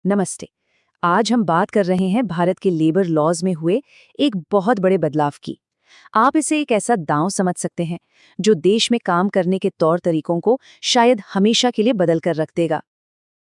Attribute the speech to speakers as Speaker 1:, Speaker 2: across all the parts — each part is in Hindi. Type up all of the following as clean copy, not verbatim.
Speaker 1: नमस्ते। आज हम बात कर रहे हैं भारत के लेबर लॉज में हुए एक बहुत बड़े बदलाव की। आप इसे एक ऐसा दांव समझ सकते हैं जो देश में काम करने के तौर तरीकों को शायद हमेशा के लिए बदल कर रख देगा।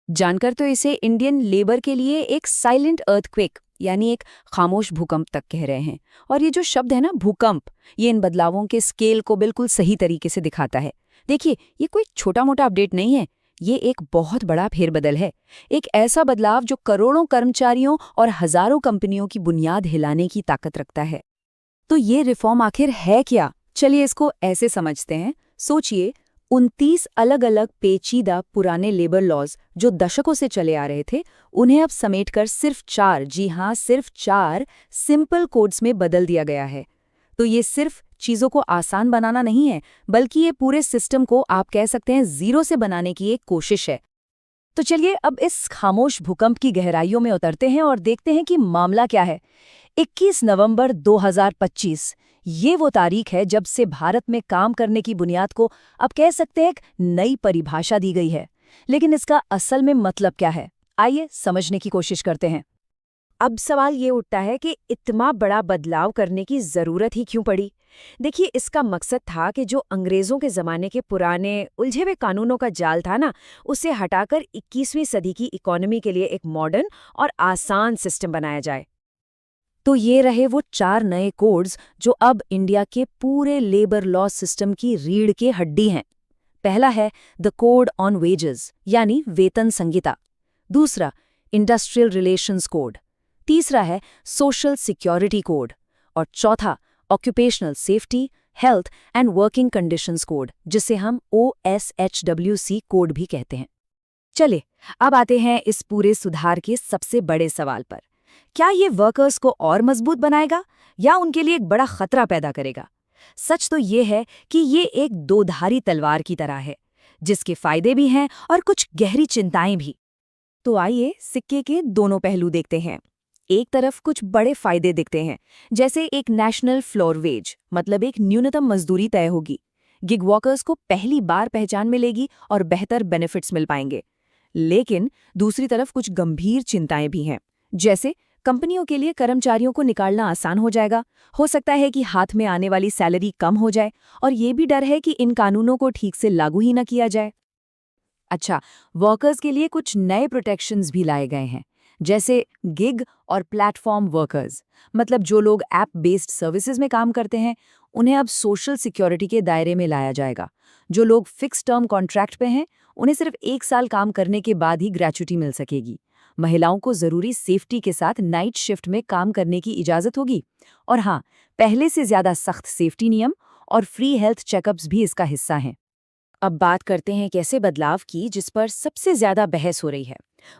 Speaker 2: जानकर तो इसे इंडियन लेबर के लिए एक साइलेंट अर्थक्वेक यानी एक खामोश भूकंप तक कह रहे हैं। और ये जो शब्द है ना, भूकंप, ये इन बदलावों के स्केल को बिल्कुल सही तरीके से दिखाता है। देखिए, ये कोई छोटा मोटा अपडेट नहीं है, ये एक बहुत बड़ा फेरबदल है। एक ऐसा बदलाव जो करोड़ों कर्मचारियों और हजारों कंपनियों की बुनियाद हिलाने की ताकत रखता है। तो ये रिफॉर्म आखिर है क्या? चलिए इसको ऐसे समझते हैं। सोचिए, 29 अलग अलग पेचीदा पुराने लेबर लॉज जो दशकों से चले आ रहे थे, उन्हें अब समेटकर सिर्फ 4, जी हाँ सिर्फ 4 सिंपल कोड्स में बदल दिया गया है। तो ये सिर्फ चीज़ों को आसान बनाना नहीं है, बल्कि ये पूरे सिस्टम को आप कह सकते हैं जीरो से बनाने की एक कोशिश है। तो चलिए अब इस खामोश भूकंप की गहराइयों में उतरते हैं और देखते हैं कि मामला क्या है। 21 नवंबर 2025 ये वो तारीख है जब से भारत में काम करने की बुनियाद को अब कह सकते हैं एक नई परिभाषा दी गई है। लेकिन इसका असल में मतलब क्या है, आइए समझने की कोशिश करते हैं।
Speaker 3: अब सवाल ये उठता है कि इतना बड़ा बदलाव करने की जरूरत ही क्यों पड़ी। देखिए, इसका मकसद था कि जो अंग्रेजों के जमाने के पुराने उलझे हुए कानूनों का जाल था ना, उसे हटाकर 21वीं सदी की इकोनॉमी के लिए एक मॉडर्न और आसान सिस्टम बनाया जाए।
Speaker 2: तो ये रहे वो 4 नए कोड्स जो अब इंडिया के पूरे लेबर लॉ सिस्टम की रीढ़ की हड्डी हैं। पहला है द कोड ऑन वेजेस यानी वेतन संहिता। दूसरा, इंडस्ट्रियल रिलेशंस कोड। तीसरा है सोशल सिक्योरिटी कोड। और चौथा, occupational safety, health and working conditions code, जिसे हम OSHWC कोड भी कहते हैं। चले, अब आते हैं इस पूरे सुधार के सबसे बड़े सवाल पर। क्या ये वर्कर्स को और मजबूत बनाएगा या उनके लिए एक बड़ा खतरा पैदा करेगा? सच तो ये है कि ये एक दोधारी तलवार की तरह है, जिसके फायदे भी हैं और कुछ गहरी चिंताएं भी। तो आइए सिक्के के दोनों पहलू देखते हैं। एक तरफ कुछ बड़े फायदे दिखते हैं, जैसे एक नेशनल फ्लोर वेज, मतलब एक न्यूनतम मजदूरी तय होगी। गिग वर्कर्स को पहली बार पहचान मिलेगी और बेहतर बेनिफिट्स मिल पाएंगे। लेकिन दूसरी तरफ कुछ गंभीर चिंताएं भी हैं, जैसे कंपनियों के लिए कर्मचारियों को निकालना आसान हो जाएगा। हो सकता है कि हाथ में आने वाली सैलरी कम हो जाए, और ये भी डर है कि इन कानूनों को ठीक से लागू ही न किया जाए। अच्छा, वर्कर्स के लिए कुछ नए प्रोटेक्शंस भी लाए गए हैं, जैसे गिग और प्लेटफॉर्म वर्कर्स, मतलब जो लोग ऐप बेस्ड सर्विसेज में काम करते हैं, उन्हें अब सोशल सिक्योरिटी के दायरे में लाया जाएगा। जो लोग फिक्स टर्म कॉन्ट्रैक्ट पे हैं, उन्हें सिर्फ 1 साल काम करने के बाद ही ग्रेच्युटी मिल सकेगी। महिलाओं को जरूरी सेफ्टी के साथ नाइट शिफ्ट में काम करने की इजाजत होगी। और हाँ, पहले से ज्यादा सख्त सेफ्टी नियम और फ्री हेल्थ चेकअप्स भी इसका हिस्सा हैं। अब बात करते हैं एक ऐसे बदलाव की जिस पर सबसे ज्यादा बहस हो रही है।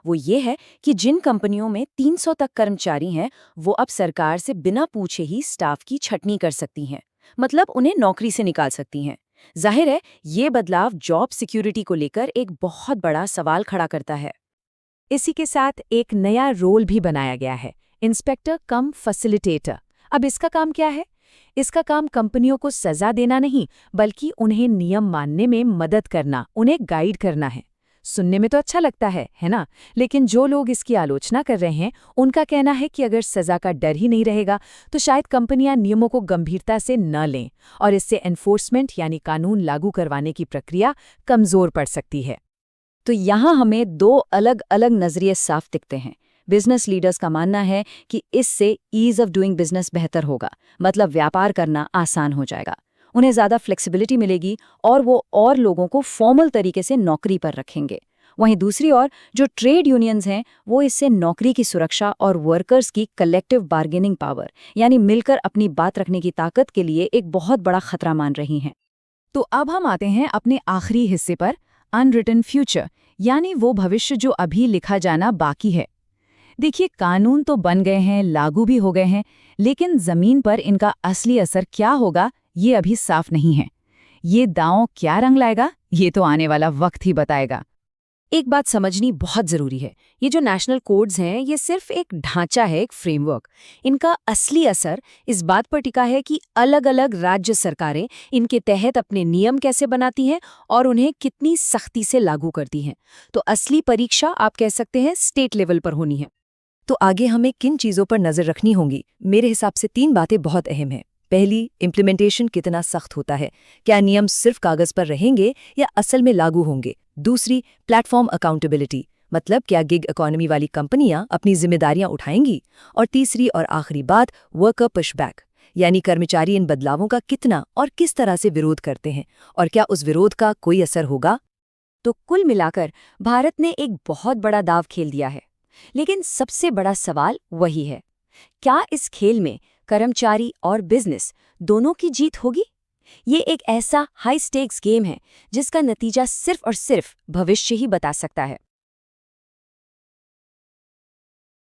Speaker 2: वो ये है कि जिन कंपनियों में 300 तक कर्मचारी हैं, वो अब सरकार से बिना पूछे ही स्टाफ की छटनी कर सकती हैं, मतलब उन्हें नौकरी से निकाल सकती हैं। जाहिर है, ये बदलाव जॉब सिक्योरिटी को लेकर एक बहुत बड़ा सवाल खड़ा करता है।
Speaker 3: इसी के साथ एक नया रोल भी बनाया गया है, इंस्पेक्टर कम फैसिलिटेटर। अब इसका काम क्या है? इसका काम कंपनियों को सजा देना नहीं, बल्कि उन्हें नियम मानने में मदद करना, उन्हें गाइड करना है। सुनने में तो अच्छा लगता है ना? लेकिन जो लोग इसकी आलोचना कर रहे हैं, उनका कहना है कि अगर सजा का डर ही नहीं रहेगा, तो शायद कंपनियां नियमों को गंभीरता से न लें, और इससे एनफोर्समेंट यानी कानून लागू करवाने की प्रक्रिया कमजोर पड़ सकती है।
Speaker 2: तो यहाँ हमें 2 अलग अलग नजरिए साफ दिखते हैं। बिजनेस लीडर्स का मानना है कि इससे ईज ऑफ डूइंग बिजनेस बेहतर होगा, मतलब व्यापार करना आसान हो जाएगा, उन्हें ज़्यादा फ्लेक्सिबिलिटी मिलेगी और वो और लोगों को फॉर्मल तरीके से नौकरी पर रखेंगे। वहीं दूसरी ओर जो ट्रेड यूनियंस हैं, वो इससे नौकरी की सुरक्षा और वर्कर्स की कलेक्टिव बार्गेनिंग पावर यानी मिलकर अपनी बात रखने की ताकत के लिए एक बहुत बड़ा खतरा मान रही हैं।
Speaker 1: तो अब हम आते हैं अपने आखिरी हिस्से पर, अनरिटन फ्यूचर, यानी वो भविष्य जो अभी लिखा जाना बाकी है। देखिए, कानून तो बन गए हैं, लागू भी हो गए हैं, लेकिन जमीन पर इनका असली असर क्या होगा, ये अभी साफ नहीं है। ये दांव क्या रंग लाएगा, ये तो आने वाला वक्त ही बताएगा।
Speaker 2: एक बात समझनी बहुत जरूरी है, ये जो नेशनल कोड्स हैं ये सिर्फ एक ढांचा है, एक फ्रेमवर्क। इनका असली असर इस बात पर टिका है कि अलग-अलग राज्य सरकारें इनके तहत अपने नियम कैसे बनाती हैं और उन्हें कितनी सख्ती से लागू करती हैं। तो असली परीक्षा आप कह सकते हैं स्टेट लेवल पर होनी है।
Speaker 3: तो आगे हमें किन चीज़ों पर नज़र रखनी होगी? मेरे हिसाब से 3 बातें बहुत अहम हैं। पहली, इम्प्लीमेंटेशन कितना सख्त होता है, क्या नियम सिर्फ कागज़ पर रहेंगे या असल में लागू होंगे? दूसरी, प्लेटफॉर्म अकाउंटेबिलिटी, मतलब क्या गिग इकोनॉमी वाली कंपनियां अपनी जिम्मेदारियां उठाएंगी? और तीसरी और आखिरी बात, वर्कर पुशबैक, यानी कर्मचारी इन बदलावों का कितना और किस तरह से विरोध करते हैं, और क्या उस विरोध का कोई असर होगा?
Speaker 2: तो कुल मिलाकर भारत ने एक बहुत बड़ा दाव खेल दिया है। लेकिन सबसे बड़ा सवाल वही है, क्या इस खेल में कर्मचारी और बिजनेस दोनों की जीत होगी? ये एक ऐसा हाई स्टेक्स गेम है जिसका नतीजा सिर्फ और सिर्फ भविष्य ही बता सकता है।